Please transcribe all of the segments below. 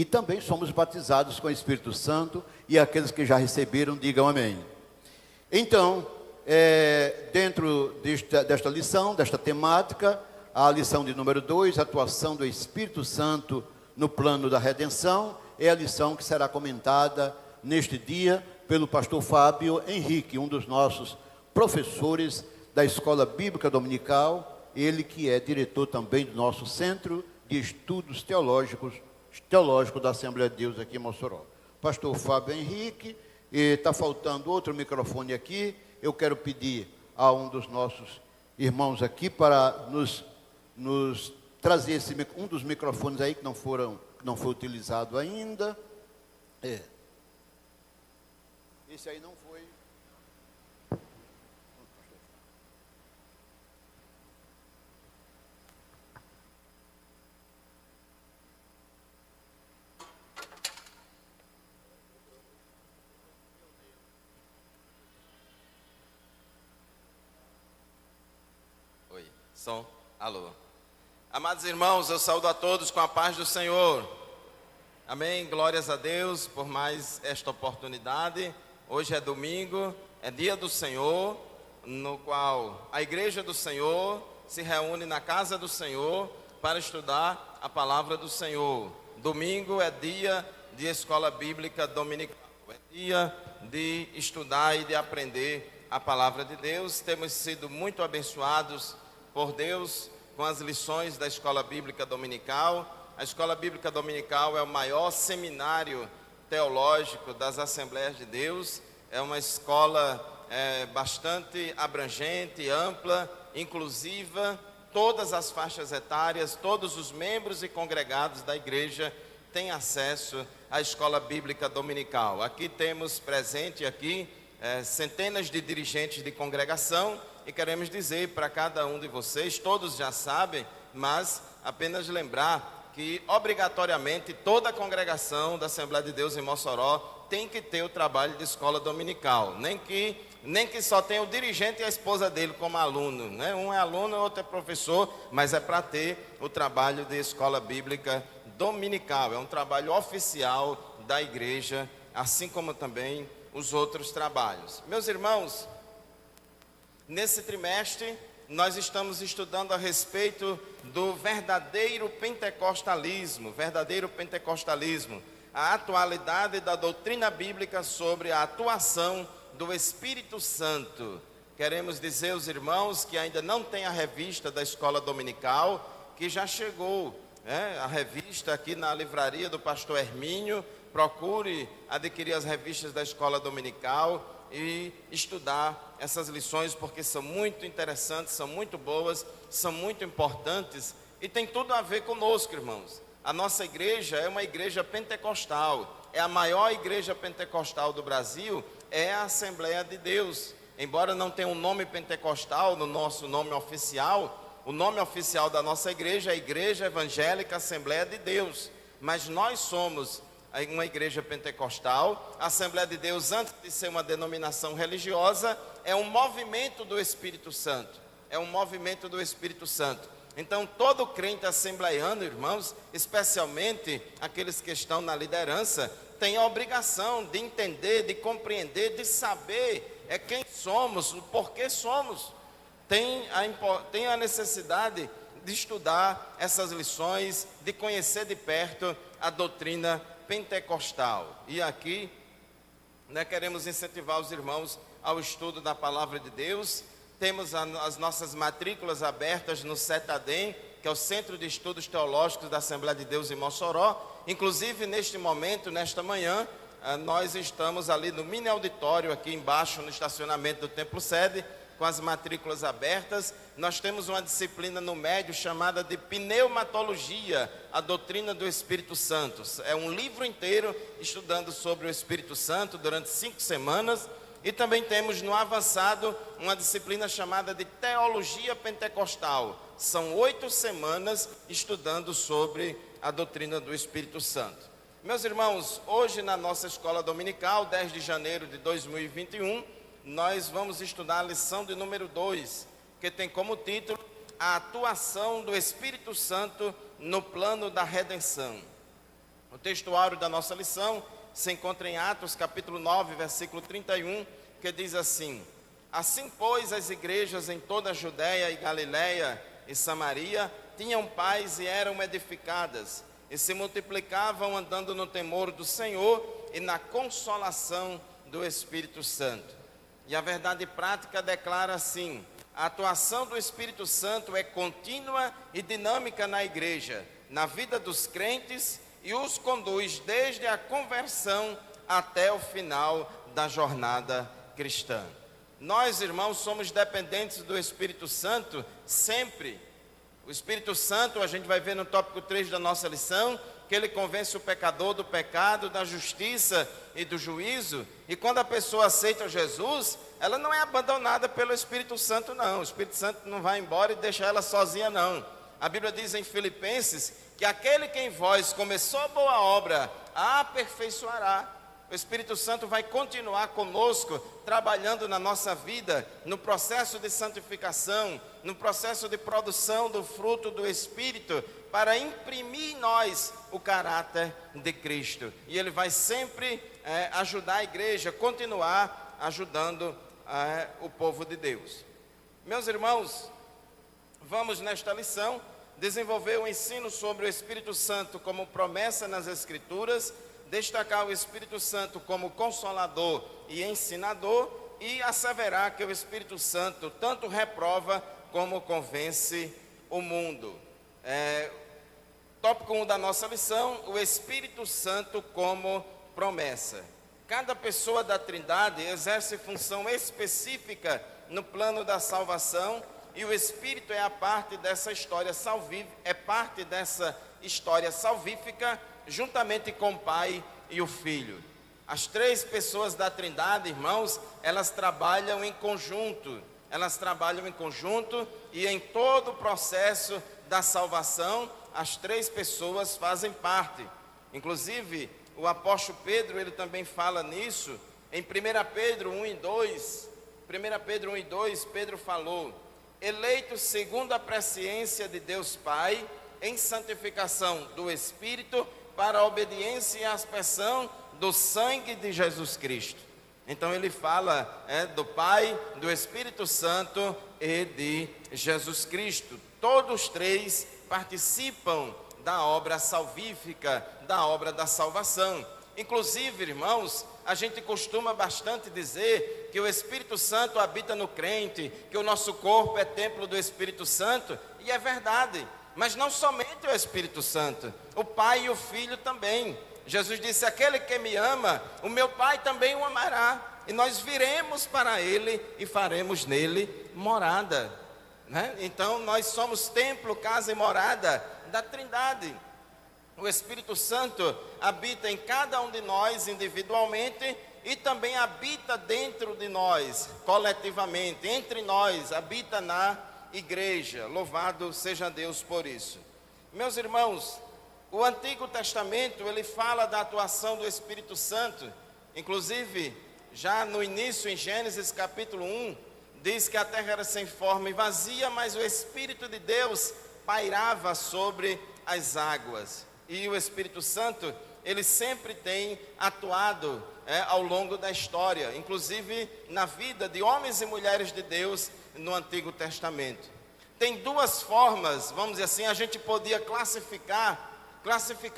E também somos batizados com o Espírito Santo, e aqueles que já receberam, digam amém. Então, dentro desta lição, desta temática, a lição de número 2, atuação do Espírito Santo no plano da redenção, é a lição que será comentada neste dia pelo pastor Fábio Henrique, um dos nossos professores da Escola Bíblica Dominical, ele que é diretor também do nosso Centro de Estudos Teológico da Assembleia de Deus aqui em Mossoró. Pastor Fábio Henrique, está faltando outro microfone aqui, eu quero pedir a um dos nossos irmãos aqui para nos trazer um dos microfones aí que não foi utilizado ainda. Esse aí não foi. Oi, som, alô. Amados irmãos, eu saúdo a todos com a paz do Senhor. Amém, glórias a Deus por mais esta oportunidade. Hoje é domingo, é dia do Senhor, no qual a igreja do Senhor se reúne na casa do Senhor para estudar a palavra do Senhor. Domingo é dia de escola bíblica dominical, é dia de estudar e de aprender a palavra de Deus. Temos sido muito abençoados por Deus com as lições da escola bíblica dominical. A escola bíblica dominical é o maior seminário teológico das Assembleias de Deus, é uma escola bastante abrangente, ampla, inclusiva, todas as faixas etárias, todos os membros e congregados da igreja têm acesso à escola bíblica dominical. Aqui temos presente centenas de dirigentes de congregação e queremos dizer para cada um de vocês, todos já sabem, mas apenas lembrar que obrigatoriamente toda a congregação da Assembleia de Deus em Mossoró tem que ter o trabalho de escola dominical, nem que só tenha o dirigente e a esposa dele como aluno, né? Um é aluno, o outro é professor, mas é para ter o trabalho de escola bíblica dominical, é um trabalho oficial da igreja, assim como também os outros trabalhos. Meus irmãos, nesse trimestre nós estamos estudando a respeito do verdadeiro pentecostalismo, a atualidade da doutrina bíblica sobre a atuação do Espírito Santo. Queremos dizer aos irmãos que ainda não tem a revista da escola dominical, que já chegou, a revista aqui na livraria do pastor Hermínio. Procure adquirir as revistas da escola dominical e estudar essas lições, porque são muito interessantes, são muito boas, são muito importantes e tem tudo a ver conosco, irmãos. A nossa igreja é uma igreja pentecostal, é a maior igreja pentecostal do Brasil, é a Assembleia de Deus. Embora não tenha um nome pentecostal no nosso nome oficial, o nome oficial da nossa igreja é a Igreja Evangélica Assembleia de Deus, mas nós somos uma igreja pentecostal. A Assembleia de Deus, antes de ser uma denominação religiosa, é um movimento do Espírito Santo, Então, todo crente assembleiano, irmãos, especialmente aqueles que estão na liderança, tem a obrigação de entender, de compreender, de saber quem somos, o porquê somos. Tem a necessidade de estudar essas lições, de conhecer de perto a doutrina pentecostal. E aqui, queremos incentivar os irmãos ao estudo da palavra de Deus. Temos as nossas matrículas abertas no CETADEM, que é o Centro de Estudos Teológicos da Assembleia de Deus em Mossoró. Inclusive, neste momento, nesta manhã, nós estamos ali no mini auditório, aqui embaixo, no estacionamento do Templo Sede, com as matrículas abertas. Nós temos uma disciplina no médio chamada de pneumatologia, a doutrina do Espírito Santo. É um livro inteiro estudando sobre o Espírito Santo durante 5 semanas. E também temos no avançado uma disciplina chamada de teologia pentecostal. São 8 semanas estudando sobre a doutrina do Espírito Santo. Meus irmãos, hoje na nossa escola dominical, 10 de janeiro de 2021, nós vamos estudar a lição de número 2, que tem como título a atuação do Espírito Santo no plano da redenção. O textuário da nossa lição se encontra em Atos capítulo 9, versículo 31, que diz assim: assim, pois, as igrejas em toda a Judéia e Galiléia e Samaria tinham paz e eram edificadas, e se multiplicavam andando no temor do Senhor e na consolação do Espírito Santo. E a verdade prática declara assim: a atuação do Espírito Santo é contínua e dinâmica na igreja, na vida dos crentes, e os conduz desde a conversão até o final da jornada cristã. Nós, irmãos, somos dependentes do Espírito Santo sempre. O Espírito Santo, a gente vai ver no tópico 3 da nossa lição, que ele convence o pecador do pecado, da justiça e do juízo. E quando a pessoa aceita Jesus, ela não é abandonada pelo Espírito Santo, não. O Espírito Santo não vai embora e deixa ela sozinha, não. A Bíblia diz em Filipenses que aquele que em vós começou a boa obra, a aperfeiçoará. O Espírito Santo vai continuar conosco, trabalhando na nossa vida, no processo de santificação, no processo de produção do fruto do Espírito, para imprimir em nós o caráter de Cristo. E Ele vai sempre ajudar a igreja, continuar ajudando o povo de Deus. Meus irmãos, vamos nesta lição desenvolver o ensino sobre o Espírito Santo como promessa nas Escrituras, destacar o Espírito Santo como consolador e ensinador e asseverar que o Espírito Santo tanto reprova como convence o mundo. Tópico 1 da nossa lição: o Espírito Santo como promessa. Cada pessoa da Trindade exerce função específica no plano da salvação, e o Espírito é parte dessa história salvífica, juntamente com o Pai e o Filho. As três pessoas da Trindade, irmãos, elas trabalham em conjunto. E em todo o processo da salvação, as três pessoas fazem parte. Inclusive, o apóstolo Pedro, ele também fala nisso. Em 1 Pedro 1 e 2, Pedro falou: eleito segundo a presciência de Deus Pai, em santificação do Espírito, para a obediência e a aspersão do sangue de Jesus Cristo. Então ele fala do Pai, do Espírito Santo e de Jesus Cristo. Todos três participam da obra salvífica, da obra da salvação. Inclusive, irmãos, a gente costuma bastante dizer que o Espírito Santo habita no crente, que o nosso corpo é templo do Espírito Santo, e é verdade. Mas não somente o Espírito Santo, o Pai e o Filho também. Jesus disse: aquele que me ama, o meu Pai também o amará, e nós viremos para ele e faremos nele morada, né? Então nós somos templo, casa e morada da Trindade. O Espírito Santo habita em cada um de nós individualmente e também habita dentro de nós, coletivamente, entre nós, habita na igreja. Louvado seja Deus por isso. Meus irmãos, o Antigo Testamento, ele fala da atuação do Espírito Santo. Inclusive, já no início, em Gênesis capítulo 1, diz que a terra era sem forma e vazia, mas o Espírito de Deus pairava sobre as águas. E o Espírito Santo, ele sempre tem atuado ao longo da história, inclusive na vida de homens e mulheres de Deus no Antigo Testamento. Tem duas formas, vamos dizer assim, a gente podia classificar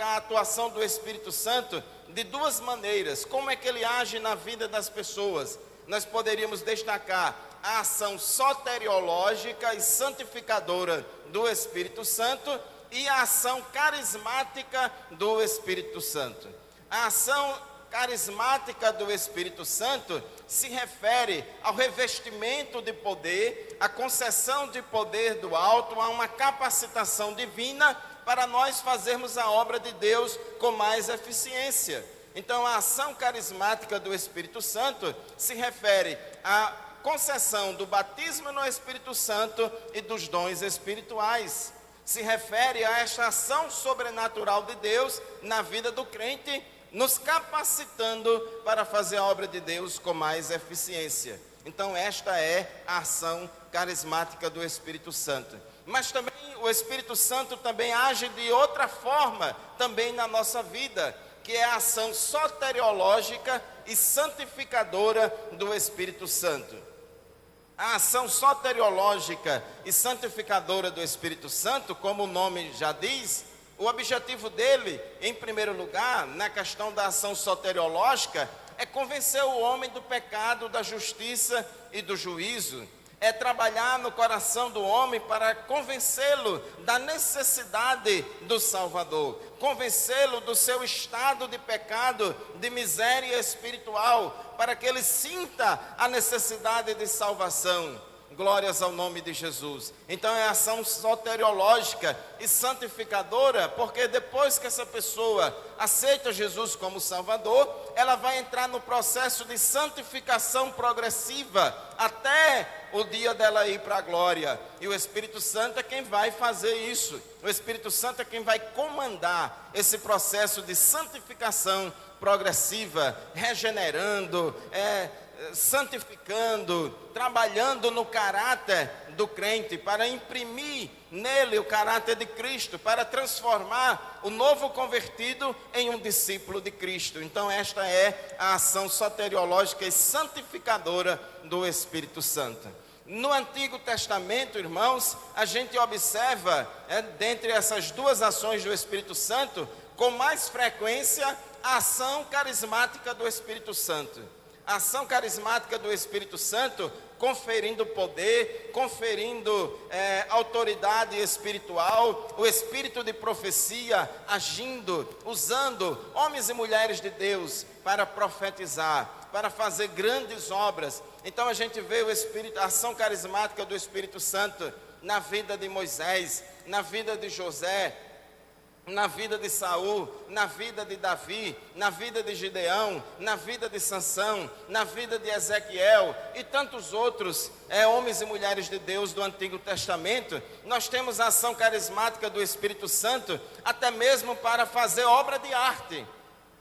a atuação do Espírito Santo de duas maneiras. Como é que ele age na vida das pessoas? Nós poderíamos destacar a ação soteriológica e santificadora do Espírito Santo e a ação carismática do Espírito Santo. A ação carismática do Espírito Santo se refere ao revestimento de poder, à concessão de poder do alto, a uma capacitação divina para nós fazermos a obra de Deus com mais eficiência. Então, a ação carismática do Espírito Santo se refere à concessão do batismo no Espírito Santo e dos dons espirituais. Se refere a esta ação sobrenatural de Deus na vida do crente, nos capacitando para fazer a obra de Deus com mais eficiência. Então esta é a ação carismática do Espírito Santo. Mas também o Espírito Santo também age de outra forma também na nossa vida, que é a ação soteriológica e santificadora do Espírito Santo. A ação soteriológica e santificadora do Espírito Santo, como o nome já diz, o objetivo dele, em primeiro lugar, na questão da ação soteriológica, é convencer o homem do pecado, da justiça e do juízo. É trabalhar no coração do homem para convencê-lo da necessidade do Salvador, convencê-lo do seu estado de pecado, de miséria espiritual, para que ele sinta a necessidade de salvação. Glórias ao nome de Jesus. Então é ação soteriológica e santificadora, porque depois que essa pessoa aceita Jesus como Salvador, ela vai entrar no processo de santificação progressiva, até o dia dela ir para a glória. E o Espírito Santo é quem vai fazer isso. O Espírito Santo é quem vai comandar esse processo de santificação progressiva, regenerando, santificando, trabalhando no caráter do crente, para imprimir nele o caráter de Cristo, para transformar o novo convertido em um discípulo de Cristo. Então esta é a ação soteriológica e santificadora do Espírito Santo. No Antigo Testamento, irmãos, a gente observa, dentre essas duas ações do Espírito Santo, com mais frequência, a ação carismática do Espírito Santo. A ação carismática do Espírito Santo, conferindo poder, conferindo autoridade espiritual, o espírito de profecia agindo, usando homens e mulheres de Deus para profetizar, para fazer grandes obras. Então a gente vê a ação carismática do Espírito Santo na vida de Moisés, na vida de José, na vida de Saul, na vida de Davi, na vida de Gideão, na vida de Sansão, na vida de Ezequiel e tantos outros homens e mulheres de Deus do Antigo Testamento. Nós temos a ação carismática do Espírito Santo até mesmo para fazer obra de arte.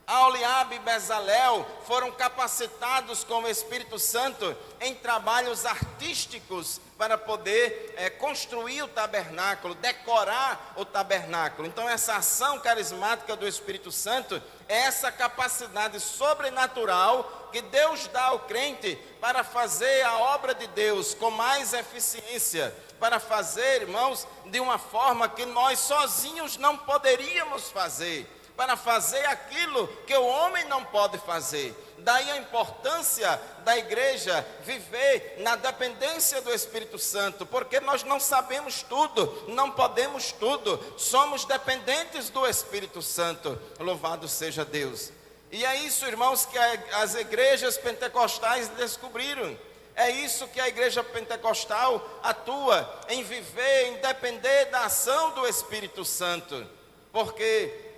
Aholiabe e Bezalel foram capacitados com o Espírito Santo em trabalhos artísticos para poder construir o tabernáculo, decorar o tabernáculo. Então essa ação carismática do Espírito Santo é essa capacidade sobrenatural que Deus dá ao crente para fazer a obra de Deus com mais eficiência, para fazer, irmãos, de uma forma que nós sozinhos não poderíamos fazer, para fazer aquilo que o homem não pode fazer. Daí a importância da igreja viver na dependência do Espírito Santo, porque nós não sabemos tudo, não podemos tudo, somos dependentes do Espírito Santo. Louvado seja Deus. E é isso, irmãos, que as igrejas pentecostais descobriram. É isso que a igreja pentecostal atua, em viver, em depender da ação do Espírito Santo, porque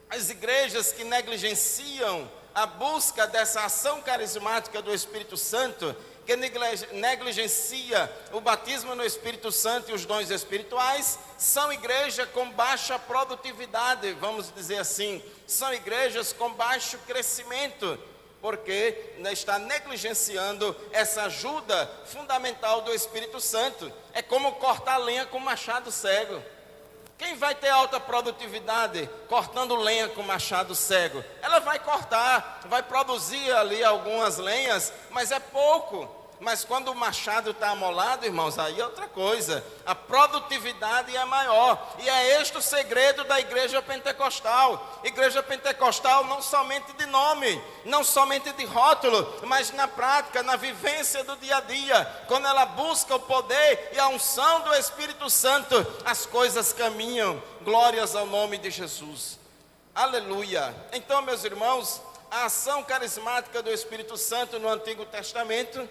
as igrejas que negligenciam a busca dessa ação carismática do Espírito Santo, que negligencia o batismo no Espírito Santo e os dons espirituais, são igrejas com baixa produtividade, vamos dizer assim, são igrejas com baixo crescimento, porque está negligenciando essa ajuda fundamental do Espírito Santo. É como cortar lenha com machado cego. Quem vai ter alta produtividade cortando lenha com machado cego? Ela vai cortar, vai produzir ali algumas lenhas, mas é pouco. Mas quando o machado está amolado, irmãos, aí é outra coisa. A produtividade é maior. E é este o segredo da igreja pentecostal. Igreja pentecostal não somente de nome, não somente de rótulo, mas na prática, na vivência do dia a dia. Quando ela busca o poder e a unção do Espírito Santo, as coisas caminham. Glórias ao nome de Jesus. Aleluia. Então, meus irmãos, a ação carismática do Espírito Santo no Antigo Testamento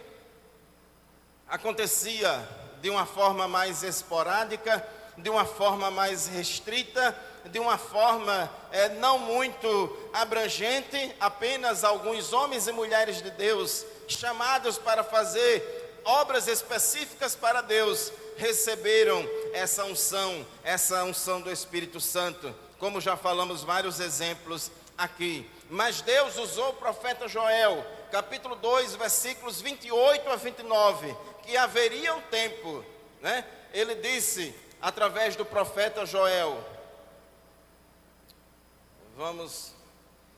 acontecia de uma forma mais esporádica, de uma forma mais restrita, de uma forma não muito abrangente. Apenas alguns homens e mulheres de Deus, chamados para fazer obras específicas para Deus, receberam essa unção do Espírito Santo, como já falamos vários exemplos aqui. Mas Deus usou o profeta Joel, capítulo 2, versículos 28 a 29, que haveria um tempo, né? Ele disse: através do profeta Joel. Vamos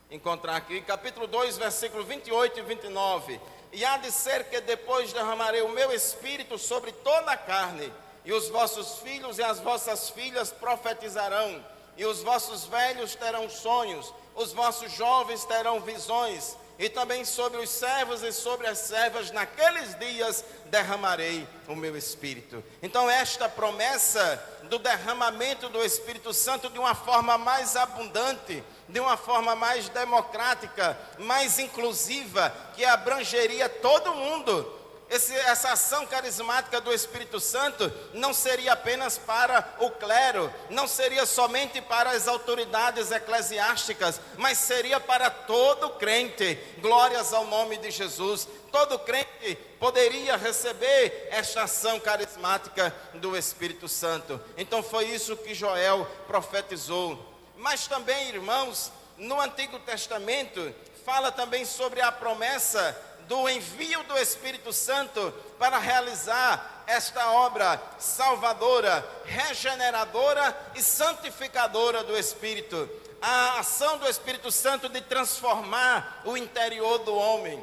encontrar aqui, capítulo 2, versículo 28 e 29. E há de ser que depois derramarei o meu espírito sobre toda a carne, e os vossos filhos e as vossas filhas profetizarão, e os vossos velhos terão sonhos, os vossos jovens terão visões, e também sobre os servos e sobre as servas naqueles dias derramarei o meu Espírito. Então esta promessa do derramamento do Espírito Santo de uma forma mais abundante, de uma forma mais democrática, mais inclusiva, que abrangeria todo mundo. Essa ação carismática do Espírito Santo não seria apenas para o clero, não seria somente para as autoridades eclesiásticas, mas seria para todo crente. Glórias ao nome de Jesus. Todo crente poderia receber esta ação carismática do Espírito Santo. Então foi isso que Joel profetizou. Mas também, irmãos, no Antigo Testamento fala também sobre a promessa do envio do Espírito Santo para realizar esta obra salvadora, regeneradora e santificadora do Espírito. A ação do Espírito Santo de transformar o interior do homem.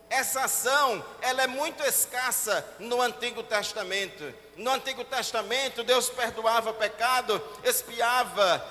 Essa ação, ela é muito escassa no Antigo Testamento. No Antigo Testamento, Deus perdoava pecado, expiava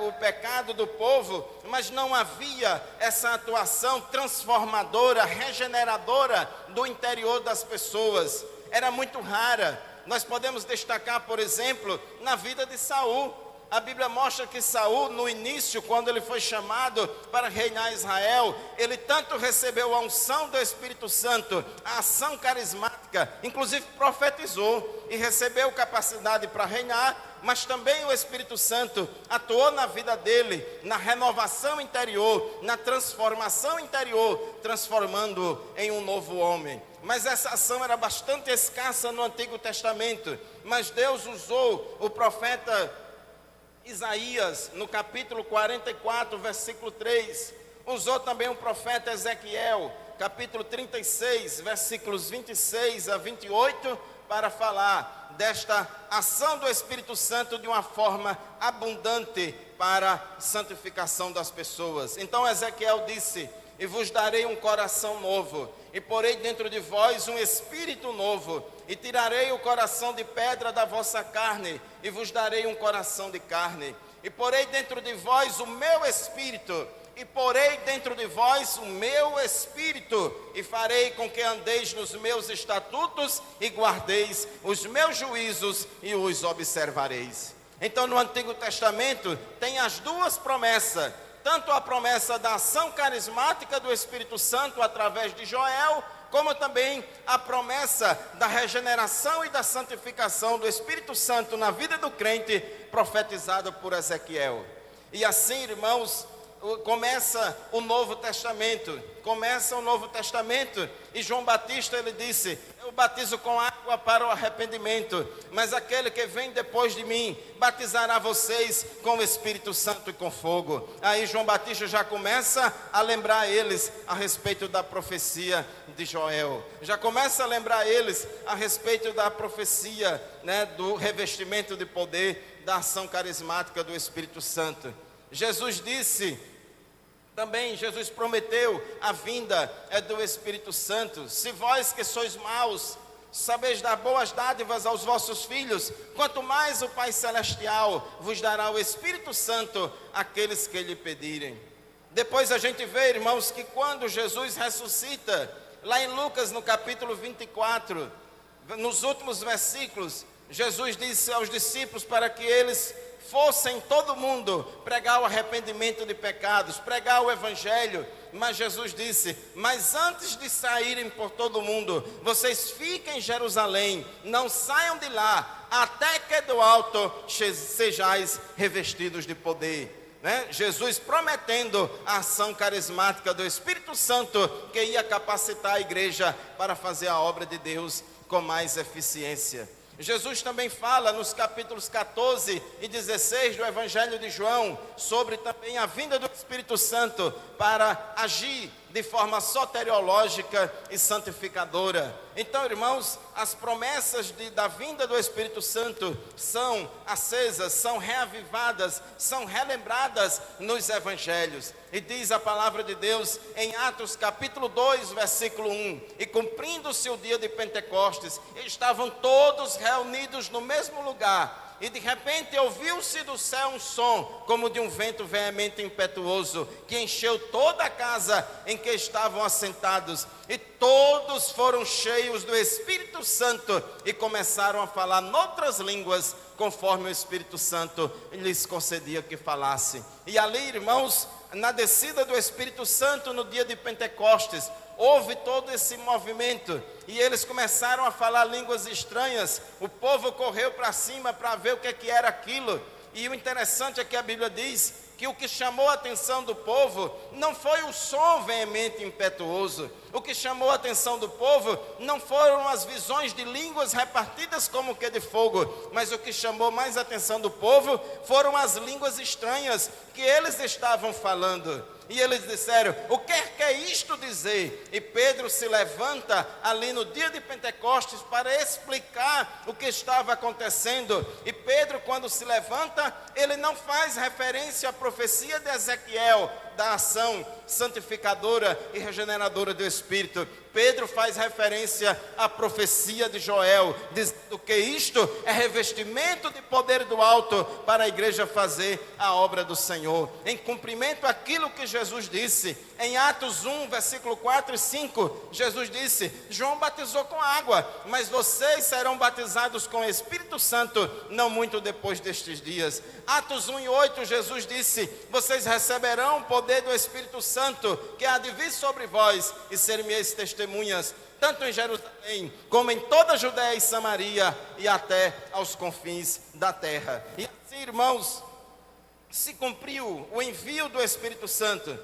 o pecado do povo, mas não havia essa atuação transformadora, regeneradora do interior das pessoas. Era muito rara. Nós podemos destacar, por exemplo, na vida de Saul. A Bíblia mostra que Saul, no início, quando ele foi chamado para reinar Israel, ele tanto recebeu a unção do Espírito Santo, a ação carismática, inclusive profetizou e recebeu capacidade para reinar, mas também o Espírito Santo atuou na vida dele, na renovação interior, na transformação interior, transformando-o em um novo homem. Mas essa ação era bastante escassa no Antigo Testamento, mas Deus usou o profeta Isaías, no capítulo 44, versículo 3, usou também o profeta Ezequiel, capítulo 36, versículos 26 a 28, para falar desta ação do Espírito Santo de uma forma abundante para a santificação das pessoas. Então Ezequiel disse: e vos darei um coração novo, e porei dentro de vós um espírito novo, e tirarei o coração de pedra da vossa carne, e vos darei um coração de carne, e porei dentro de vós o meu espírito, e porei dentro de vós o meu espírito, e farei com que andeis nos meus estatutos, e guardeis os meus juízos, e os observareis. Então no Antigo Testamento tem as duas promessas, tanto a promessa da ação carismática do Espírito Santo através de Joel, como também a promessa da regeneração e da santificação do Espírito Santo na vida do crente, profetizada por Ezequiel. E assim, irmãos, começa o Novo Testamento, e João Batista, ele disse: eu batizo com água para o arrependimento, mas aquele que vem depois de mim batizará vocês com o Espírito Santo e com fogo. Aí João Batista já começa a lembrar eles a respeito da profecia de Joel, já começa a lembrar eles a respeito da profecia, do revestimento de poder, da ação carismática do Espírito Santo. Jesus disse, também Jesus prometeu a vinda do Espírito Santo: se vós que sois maus, sabeis dar boas dádivas aos vossos filhos, quanto mais o Pai Celestial vos dará o Espírito Santo àqueles que lhe pedirem. Depois a gente vê, irmãos, que quando Jesus ressuscita, lá em Lucas no capítulo 24, nos últimos versículos, Jesus disse aos discípulos para que eles fossem todo mundo pregar o arrependimento de pecados, pregar o Evangelho. Mas Jesus disse: mas antes de saírem por todo mundo, vocês fiquem em Jerusalém, não saiam de lá, até que do alto sejais revestidos de poder. Jesus prometendo a ação carismática do Espírito Santo, que ia capacitar a igreja para fazer a obra de Deus com mais eficiência. Jesus também fala nos capítulos 14 e 16 do Evangelho de João sobre também a vinda do Espírito Santo para agir de forma soteriológica e santificadora. Então, irmãos, as promessas da vinda do Espírito Santo são acesas, são reavivadas, são relembradas nos evangelhos. E diz a palavra de Deus em Atos capítulo 2, versículo 1: e cumprindo-se o dia de Pentecostes, estavam todos reunidos no mesmo lugar. E de repente ouviu-se do céu um som, como de um vento veemente e impetuoso, que encheu toda a casa em que estavam assentados. E todos foram cheios do Espírito Santo e começaram a falar noutras línguas, conforme o Espírito Santo lhes concedia que falasse. E ali, irmãos, na descida do Espírito Santo no dia de Pentecostes, houve todo esse movimento e eles começaram a falar línguas estranhas. O povo correu para cima para ver o que era aquilo. E o interessante é que a Bíblia diz que o que chamou a atenção do povo não foi o som veemente e impetuoso. O que chamou a atenção do povo não foram as visões de línguas repartidas como que de fogo, mas o que chamou mais a atenção do povo foram as línguas estranhas que eles estavam falando. E eles disseram: o que quer isto dizer? E Pedro se levanta ali no dia de Pentecostes para explicar o que estava acontecendo. E Pedro, quando se levanta, ele não faz referência à profecia de Ezequiel, da ação santificadora e regeneradora do Espírito. Pedro faz referência à profecia de Joel, dizendo que isto é revestimento de poder do alto para a igreja fazer a obra do Senhor, em cumprimento àquilo que Jesus disse. Em Atos 1, versículo 4 e 5, Jesus disse: João batizou com água, mas vocês serão batizados com o Espírito Santo não muito depois destes dias. Atos 1 e 8, Jesus disse: vocês receberão o poder do Espírito Santo, que há de vir sobre vós, e ser-me-eis testemunhas, tanto em Jerusalém, como em toda a Judéia e Samaria, e até aos confins da terra. E assim, irmãos, se cumpriu o envio do Espírito Santo.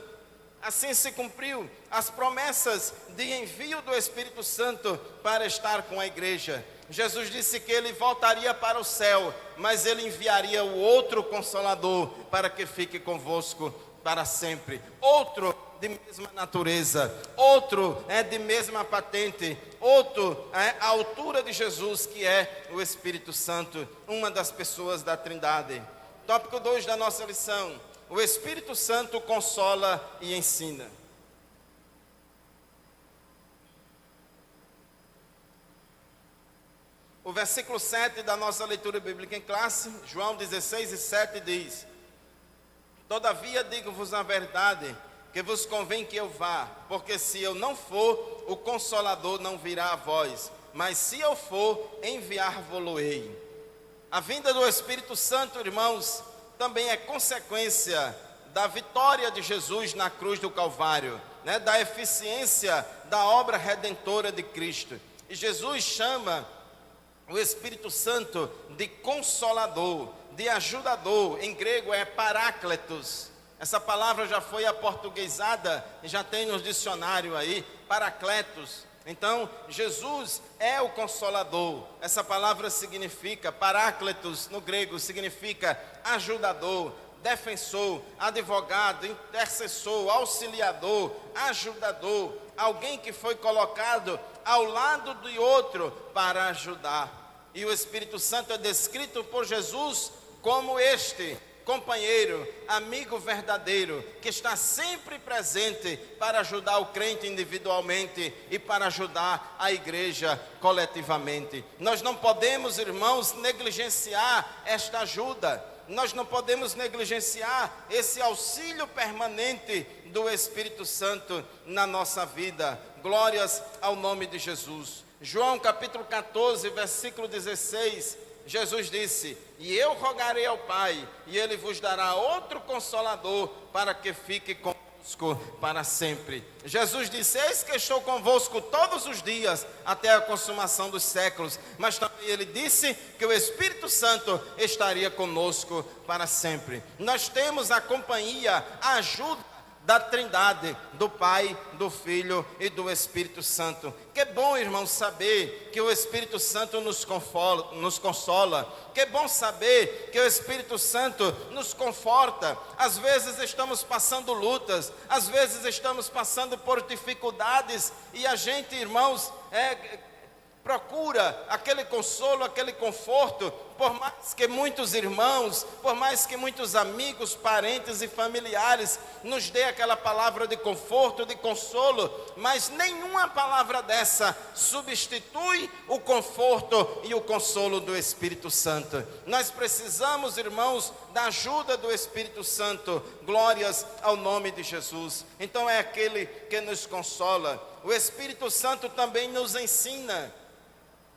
Assim se cumpriu as promessas de envio do Espírito Santo para estar com a igreja. Jesus disse que ele voltaria para o céu, mas ele enviaria o outro Consolador para que fique convosco para sempre. Outro de mesma natureza, outro de mesma patente, outro à altura de Jesus, que é o Espírito Santo, uma das pessoas da Trindade. Tópico 2 da nossa lição: o Espírito Santo consola e ensina. O versículo 7 da nossa leitura bíblica em classe, João 16 e 7 diz: todavia digo-vos a verdade, que vos convém que eu vá, porque se eu não for, o Consolador não virá a vós, mas se eu for, enviar-vos-ei. A vinda do Espírito Santo, irmãos, também é consequência da vitória de Jesus na cruz do Calvário, da eficiência da obra redentora de Cristo. E Jesus chama o Espírito Santo de Consolador, de ajudador. Em grego é Parácletos. Essa palavra já foi aportuguesada e já tem nos dicionários aí, Paracletos. Então, Jesus é o Consolador. Essa palavra significa, Parácletos no grego significa ajudador, defensor, advogado, intercessor, auxiliador, ajudador, alguém que foi colocado ao lado de outro para ajudar. E o Espírito Santo é descrito por Jesus como este companheiro, amigo verdadeiro, que está sempre presente para ajudar o crente individualmente e para ajudar a igreja coletivamente. Nós não podemos, irmãos, negligenciar esta ajuda. Nós não podemos negligenciar esse auxílio permanente do Espírito Santo na nossa vida. Glórias ao nome de Jesus. João capítulo 14, versículo 16, Jesus disse: e eu rogarei ao Pai, e Ele vos dará outro Consolador, para que fique convosco para sempre. Jesus disse: eis que estou convosco todos os dias, até a consumação dos séculos. Mas também Ele disse que o Espírito Santo estaria conosco para sempre. Nós temos a companhia, a ajuda da Trindade, do Pai, do Filho e do Espírito Santo. Que bom, irmãos, saber que o Espírito Santo nos consola. Que bom saber que o Espírito Santo nos conforta. Às vezes estamos passando lutas, às vezes estamos passando por dificuldades, e a gente, irmãos, procura aquele consolo, aquele conforto, por mais que muitos irmãos, por mais que muitos amigos, parentes e familiares nos dê aquela palavra de conforto, de consolo, mas nenhuma palavra dessa substitui o conforto e o consolo do Espírito Santo. Nós precisamos, irmãos, da ajuda do Espírito Santo. Glórias ao nome de Jesus. Então é aquele que nos consola. O Espírito Santo também nos ensina.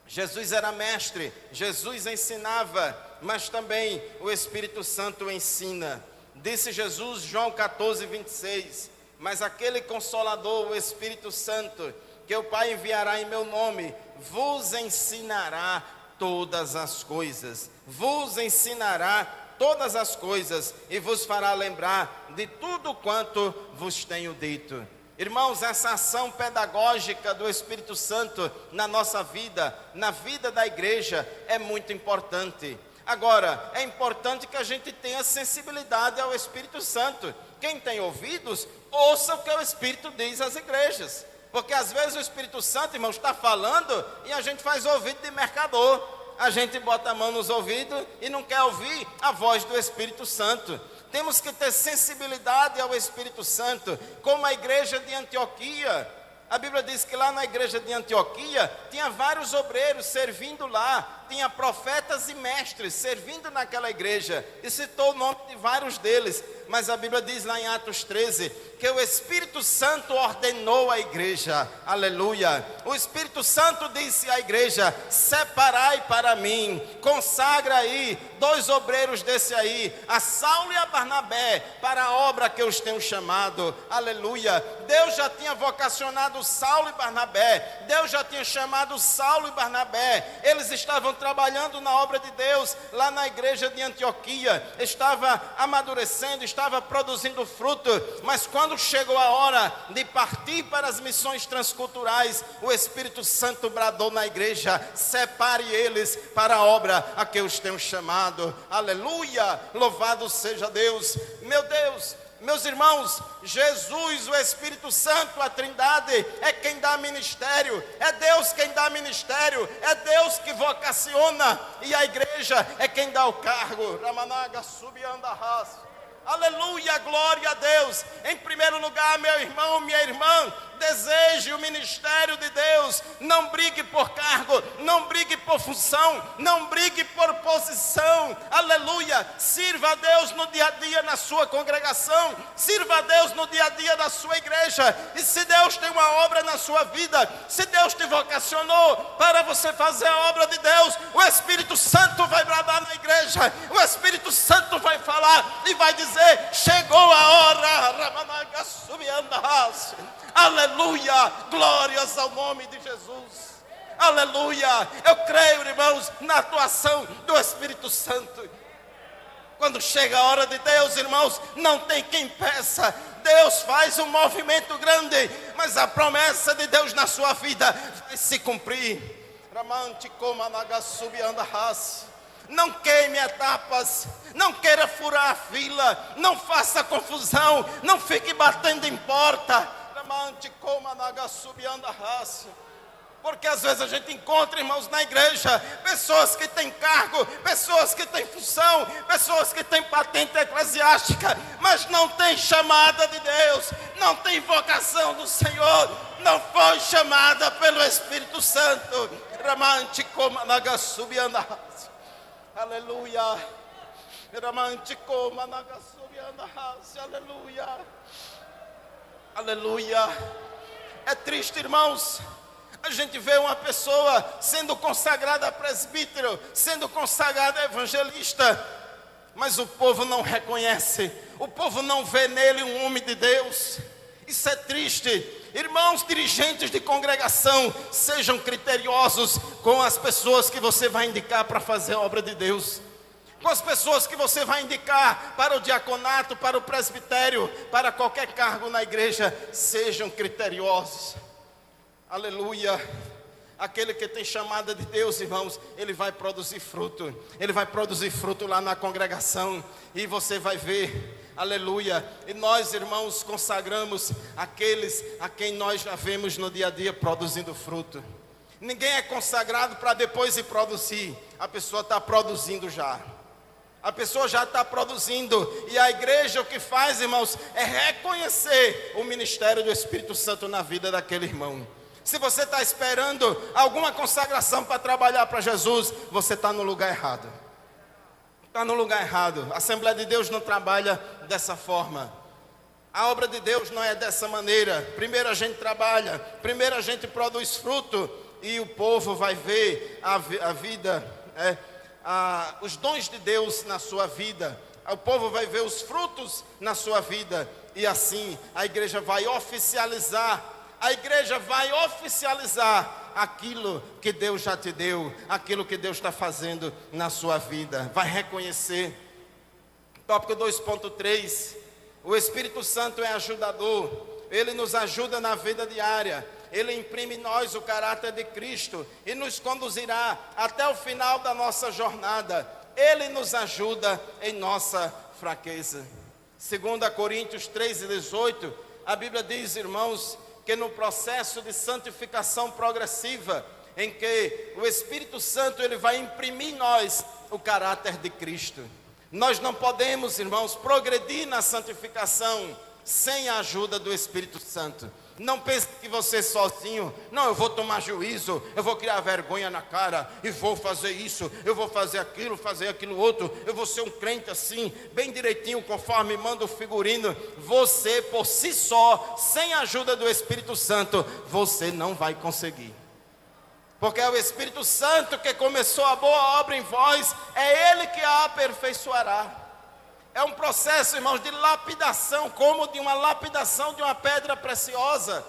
Jesus era mestre, Jesus ensinava, mas também o Espírito Santo ensina. Disse Jesus, João 14, 26, mas aquele Consolador, o Espírito Santo, que o Pai enviará em meu nome, vos ensinará todas as coisas, vos ensinará todas as coisas e vos fará lembrar de tudo quanto vos tenho dito. Irmãos, essa ação pedagógica do Espírito Santo na nossa vida, na vida da igreja, é muito importante. Agora, é importante que a gente tenha sensibilidade ao Espírito Santo. Quem tem ouvidos, ouça o que o Espírito diz às igrejas. Porque às vezes o Espírito Santo, irmãos, está falando e a gente faz ouvido de mercador. A gente bota a mão nos ouvidos e não quer ouvir a voz do Espírito Santo. Temos que ter sensibilidade ao Espírito Santo, como a igreja de Antioquia. A Bíblia diz que lá na igreja de Antioquia tinha vários obreiros servindo lá, tinha profetas e mestres servindo naquela igreja, e citou o nome de vários deles. Mas a Bíblia diz lá em Atos 13, que o Espírito Santo ordenou a igreja, aleluia. O Espírito Santo disse à igreja: separai para mim, consagra aí 2 obreiros desse aí, a Saulo e a Barnabé, para a obra que eu os tenho chamado, aleluia. Deus já tinha vocacionado Saulo e Barnabé, Deus já tinha chamado Saulo e Barnabé, eles estavam trabalhando na obra de Deus, lá na igreja de Antioquia, estava amadurecendo, estava produzindo fruto, mas quando chegou a hora de partir para as missões transculturais, o Espírito Santo bradou na igreja: separe eles para a obra a que eu os tenho chamado, aleluia, louvado seja Deus. Meu Deus, meus irmãos, Jesus, o Espírito Santo, a Trindade, é quem dá ministério, é Deus quem dá ministério, é Deus que vocaciona, e a igreja é quem dá o cargo. Ramanaga subiandarras. Aleluia, glória a Deus. Em primeiro lugar, meu irmão, minha irmã, deseje o ministério de Deus. Não brigue por cargo, não brigue por função, não brigue por posição. Aleluia. Sirva a Deus no dia a dia na sua congregação, sirva a Deus no dia a dia da sua igreja. E se Deus tem uma obra na sua vida, se Deus te vocacionou para você fazer a obra de Deus, o Espírito Santo vai bradar na igreja, o Espírito Santo vai falar e vai dizer: chegou a hora. Ramanaga subiandarras. Aleluia, glórias ao nome de Jesus, aleluia. Eu creio, irmãos, na atuação do Espírito Santo. Quando chega a hora de Deus, irmãos, não tem quem peça. Deus faz um movimento grande, mas a promessa de Deus na sua vida vai se cumprir. Não queime etapas, não queira furar a fila, não faça confusão, não fique batendo em porta. Porque às vezes a gente encontra, irmãos, na igreja, pessoas que têm cargo, pessoas que têm função, pessoas que têm patente eclesiástica, mas não têm chamada de Deus, não tem vocação do Senhor, não foi chamada pelo Espírito Santo. Aleluia. Aleluia. Aleluia. É triste, irmãos, a gente vê uma pessoa sendo consagrada a presbítero, sendo consagrada a evangelista, mas o povo não reconhece, o povo não vê nele um homem de Deus. Isso é triste. Irmãos, dirigentes de congregação, sejam criteriosos com as pessoas que você vai indicar para fazer a obra de Deus. com as pessoas que você vai indicar para o diaconato, para o presbitério, para qualquer cargo na igreja, sejam criteriosos. Aleluia. Aquele que tem chamada de Deus, irmãos, ele vai produzir fruto. Ele vai produzir fruto lá na congregação. E você vai ver, aleluia. E nós, irmãos, consagramos aqueles a quem nós já vemos no dia a dia produzindo fruto. Ninguém é consagrado para depois ir produzir. A pessoa está produzindo já. A pessoa já está produzindo. E a igreja o que faz, irmãos, é reconhecer o ministério do Espírito Santo na vida daquele irmão. Se você está esperando alguma consagração para trabalhar para Jesus, você está no lugar errado. Está no lugar errado. A Assembleia de Deus não trabalha dessa forma. A obra de Deus não é dessa maneira. Primeiro a gente trabalha, primeiro a gente produz fruto, e o povo vai ver a vida, os dons de Deus na sua vida. O povo vai ver os frutos na sua vida. E assim a igreja vai oficializar. A igreja vai oficializar aquilo que Deus já te deu, aquilo que Deus está fazendo na sua vida. Vai reconhecer. Tópico 2.3. O Espírito Santo é ajudador. Ele nos ajuda na vida diária. Ele imprime em nós o caráter de Cristo e nos conduzirá até o final da nossa jornada. Ele nos ajuda em nossa fraqueza. 2 Coríntios 3:18, a Bíblia diz, irmãos, que no processo de santificação progressiva, em que o Espírito Santo ele vai imprimir em nós o caráter de Cristo. Nós não podemos, irmãos, progredir na santificação sem a ajuda do Espírito Santo. Não pense que você sozinho, não, eu vou tomar juízo, eu vou criar vergonha na cara, e vou fazer isso, eu vou fazer aquilo outro, eu vou ser um crente assim, bem direitinho, conforme manda o figurino. Você por si só, sem a ajuda do Espírito Santo, você não vai conseguir. Porque é o Espírito Santo que começou a boa obra em vós, é Ele que a aperfeiçoará. É um processo, irmãos, de lapidação, como de uma lapidação de uma pedra preciosa.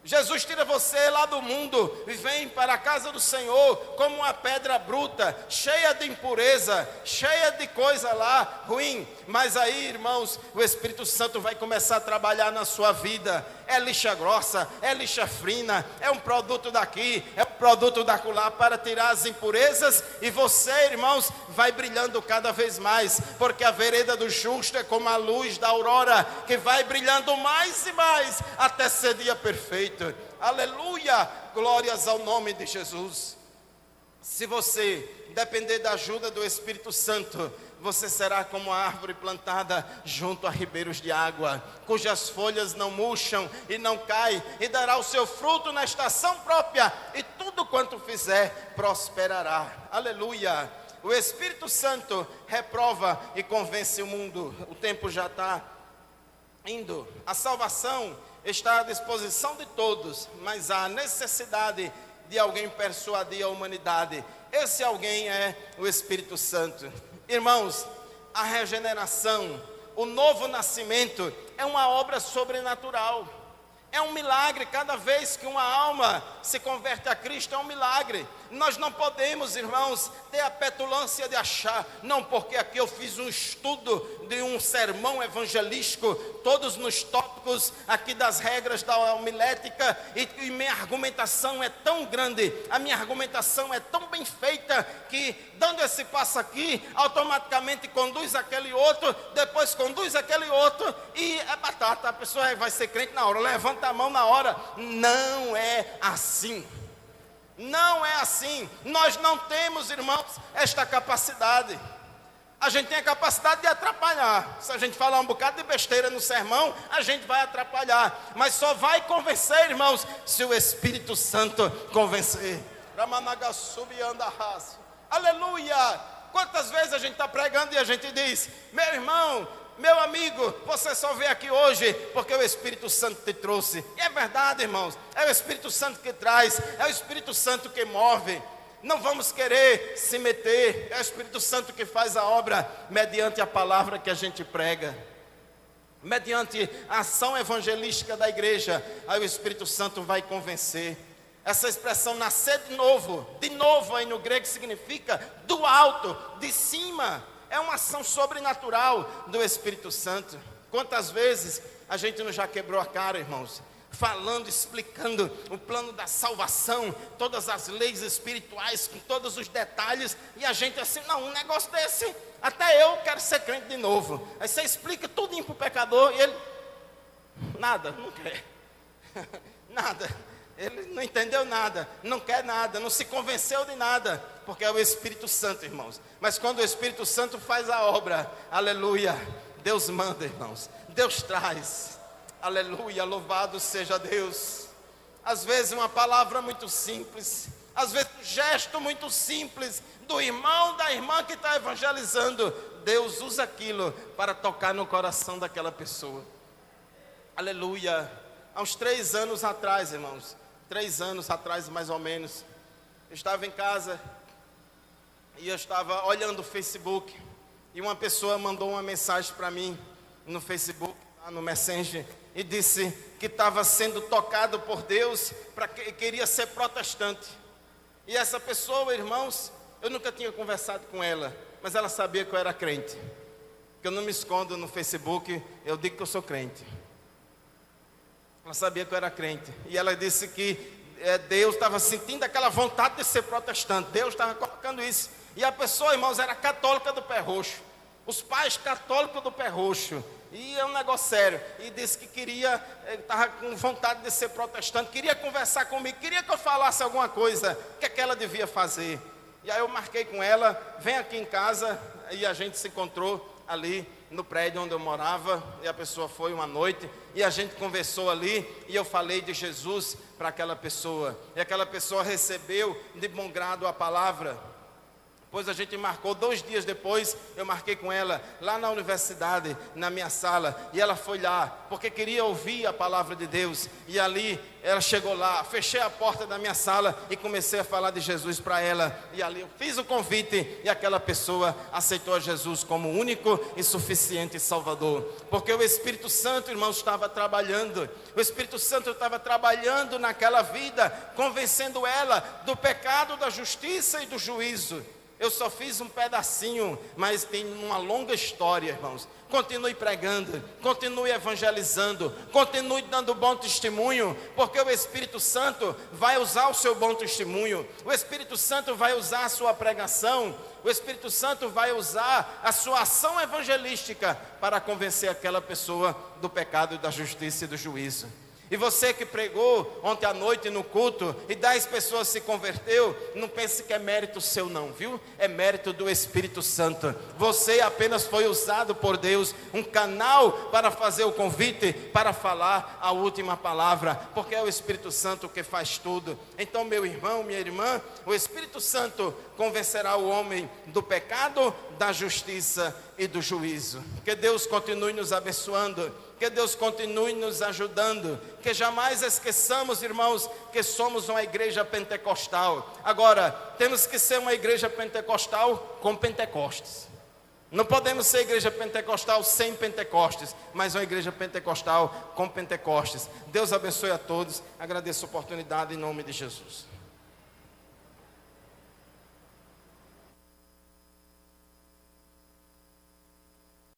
Jesus tira você lá do mundo e vem para a casa do Senhor como uma pedra bruta, cheia de impureza, cheia de coisa lá ruim. Mas aí, irmãos, o Espírito Santo vai começar a trabalhar na sua vida. É lixa grossa, é lixa fina, é um produto daqui, é um produto dacolá para tirar as impurezas. E você, irmãos, vai brilhando cada vez mais, porque a vereda do justo é como a luz da aurora, que vai brilhando mais e mais até ser dia perfeito. Aleluia, glórias ao nome de Jesus. Se você depender da ajuda do Espírito Santo, você será como a árvore plantada junto a ribeiros de água, cujas folhas não murcham e não caem, e dará o seu fruto na estação própria, e tudo quanto fizer prosperará. Aleluia. O Espírito Santo reprova e convence o mundo. O tempo já está indo. A salvação está à disposição de todos, mas há necessidade de alguém persuadir a humanidade. Esse alguém é o Espírito Santo. Irmãos, a regeneração, o novo nascimento é uma obra sobrenatural. É um milagre. Cada vez que uma alma se converte a Cristo, é um milagre. Nós não podemos, irmãos, ter a petulância de achar, não, porque aqui eu fiz um estudo de um sermão evangelístico, todos nos tópicos aqui das regras da homilética, e minha argumentação é tão grande, a minha argumentação é tão bem feita, que dando esse passo aqui, automaticamente conduz aquele outro, depois conduz aquele outro, e é batata, a pessoa vai ser crente na hora, levanta a mão na hora. Não é assim. Não é assim. Nós não temos, irmãos, esta capacidade. A gente tem a capacidade de atrapalhar. Se a gente falar um bocado de besteira no sermão, a gente vai atrapalhar. Mas só vai convencer, irmãos, se o Espírito Santo convencer. Aleluia! Quantas vezes a gente está pregando e a gente diz: meu irmão, meu amigo, você só veio aqui hoje porque o Espírito Santo te trouxe. E é verdade, irmãos, é o Espírito Santo que traz, é o Espírito Santo que move. Não vamos querer se meter, é o Espírito Santo que faz a obra mediante a palavra que a gente prega, mediante a ação evangelística da igreja. Aí o Espírito Santo vai convencer. Essa expressão nascer de novo aí no grego significa do alto, de cima. É uma ação sobrenatural do Espírito Santo. Quantas vezes a gente não já quebrou a cara, irmãos? Falando, explicando o plano da salvação, todas as leis espirituais, com todos os detalhes, e a gente assim, não, um negócio desse, até eu quero ser crente de novo. Aí você explica tudinho para o pecador, e ele, nada, não quer, nada, ele não entendeu nada, não quer nada, não se convenceu de nada, porque é o Espírito Santo, irmãos. Mas quando o Espírito Santo faz a obra, aleluia, Deus manda, irmãos, Deus traz. Aleluia, louvado seja Deus. Às vezes uma palavra muito simples, às vezes um gesto muito simples do irmão, da irmã que está evangelizando, Deus usa aquilo para tocar no coração daquela pessoa. Aleluia. Há uns 3 anos atrás, irmãos, 3 anos atrás mais ou menos, eu estava em casa e eu estava olhando o Facebook e uma pessoa mandou uma mensagem para mim no Facebook, no Messenger, e disse que estava sendo tocado por Deus, que queria ser protestante. E essa pessoa, irmãos, eu nunca tinha conversado com ela, mas ela sabia que eu era crente. Que eu não me escondo no Facebook, eu digo que eu sou crente. Ela sabia que eu era crente. E ela disse que Deus estava sentindo aquela vontade de ser protestante. Deus estava colocando isso. E a pessoa, irmãos, era católica do pé roxo. Os pais católicos do pé roxo. E é um negócio sério. E disse que queria, estava com vontade de ser protestante, queria conversar comigo, queria que eu falasse alguma coisa, o que é que ela devia fazer. E aí eu marquei com ela, vem aqui em casa, e a gente se encontrou ali no prédio onde eu morava, e a pessoa foi uma noite, e a gente conversou ali, e eu falei de Jesus para aquela pessoa, e aquela pessoa recebeu de bom grado a palavra. Depois a gente marcou, 2 dias depois, eu marquei com ela, lá na universidade, na minha sala, e ela foi lá, porque queria ouvir a palavra de Deus, e ali, ela chegou lá, fechei a porta da minha sala, e comecei a falar de Jesus para ela, e ali eu fiz o convite, e aquela pessoa aceitou a Jesus como único e suficiente Salvador, porque o Espírito Santo, irmãos, estava trabalhando, o Espírito Santo estava trabalhando naquela vida, convencendo ela do pecado, da justiça e do juízo. Eu só fiz um pedacinho, mas tem uma longa história, irmãos. Continue pregando, continue evangelizando, continue dando bom testemunho, porque o Espírito Santo vai usar o seu bom testemunho, o Espírito Santo vai usar a sua pregação, o Espírito Santo vai usar a sua ação evangelística para convencer aquela pessoa do pecado, da justiça e do juízo. E você que pregou ontem à noite no culto e 10 pessoas se converteu, não pense que é mérito seu não, viu? É mérito do Espírito Santo. Você apenas foi usado por Deus, um canal para fazer o convite, para falar a última palavra, porque é o Espírito Santo que faz tudo. Então, meu irmão, minha irmã, o Espírito Santo convencerá o homem do pecado, da justiça e do juízo. Que Deus continue nos abençoando, que Deus continue nos ajudando, que jamais esqueçamos, irmãos, que somos uma igreja pentecostal. Agora, temos que ser uma igreja pentecostal com Pentecostes. Não podemos ser igreja pentecostal sem Pentecostes, mas uma igreja pentecostal com Pentecostes. Deus abençoe a todos, agradeço a oportunidade em nome de Jesus.